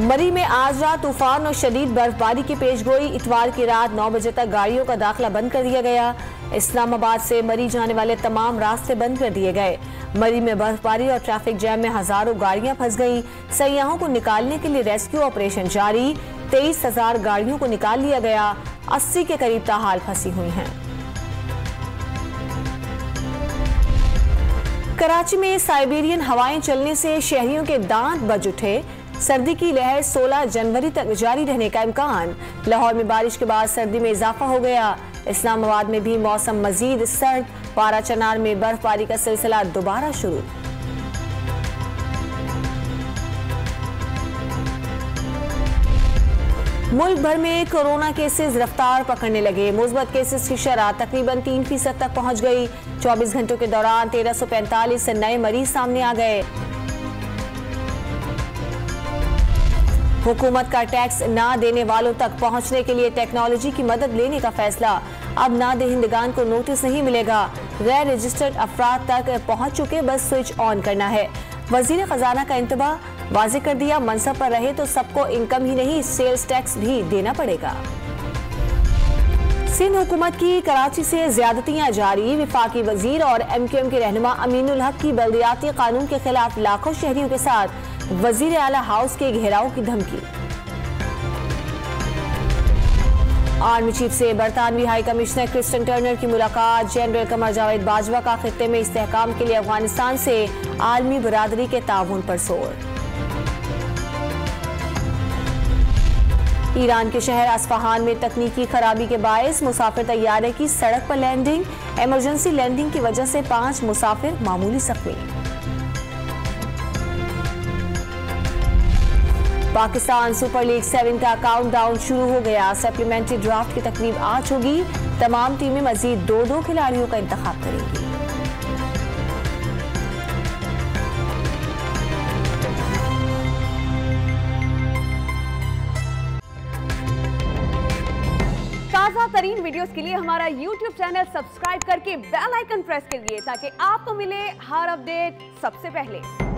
मरी में आज रात तूफान और शदीद बर्फबारी की पेशगोई। इतवार की रात 9 बजे तक गाड़ियों का दाखिला बंद कर दिया गया। इस्लामाबाद से मरी जाने वाले तमाम रास्ते बंद कर दिए गए। मरी में बर्फबारी और ट्रैफिक जैम में हजारों गाड़ियां फंस गईं। सयाहों को निकालने के लिए रेस्क्यू ऑपरेशन जारी। 23,000 गाड़ियों को निकाल लिया गया। 80 के करीब ताहाल फंसी हुई हैं। कराची में साइबेरियन हवाएं चलने से शहरियों के दांत बज उठे। सर्दी की लहर 16 जनवरी तक जारी रहने का इम्कान। लाहौर में बारिश के बाद सर्दी में इजाफा हो गया। इस्लामाबाद में भी मौसम मजीद सर्द। पारा चनार में बर्फबारी का सिलसिला दोबारा शुरू। मुल्क भर में कोरोना केसेस रफ्तार पकड़ने लगे। मुस्बत केसेस की शरह तकरीबन 3% तक पहुंच गई। 24 घंटों के दौरान 1345 नए मरीज सामने आ गए। हुकूमत का टैक्स ना देने वालों तक पहुंचने के लिए टेक्नोलॉजी की मदद लेने का फैसला। अब नादहिंदगान को नोटिस नहीं मिलेगा। गैर रजिस्टर्ड अफराद तक पहुंच चुके बस स्विच ऑन करना है। वजीर खजाना का इंतबाह वाज़ेह कर दिया, मनसब पर रहे तो सबको इनकम ही नहीं सेल्स टैक्स भी देना पड़ेगा। सिंध हुकूमत की कराची से ज्यादतियां जारी। विफाकी वजीर और MQM के रहनुमा अमीनुल हक की बल्दियाती कानून के खिलाफ लाखों शहरियों के साथ वजीर आला हाउस के घेराव की धमकी। आर्मी चीफ से बरतानवी हाई कमिश्नर क्रिस्टन टर्नर की मुलाकात। जनरल कमर जावेद बाजवा का खित्ते में इस्तेहकाम के लिए अफगानिस्तान से आलमी बरादरी के ताउन पर जोर। ईरान के शहर अस्फहान में तकनीकी खराबी के बायस मुसाफिर तैयारे की सड़क पर लैंडिंग। इमरजेंसी लैंडिंग की वजह से 5 मुसाफिर मामूली जख्मी। पाकिस्तान सुपर लीग 7 का काउंटडाउन शुरू हो गया। सप्लीमेंट्री ड्राफ्ट की तकरीब आज होगी। तमाम टीमें मजीद 2-2 खिलाड़ियों का इंतखाब करेंगी। ताज़ा तरीन वीडियोस के लिए हमारा YouTube चैनल सब्सक्राइब करके बेल आइकन प्रेस करिए ताकि आपको मिले हर अपडेट सबसे पहले।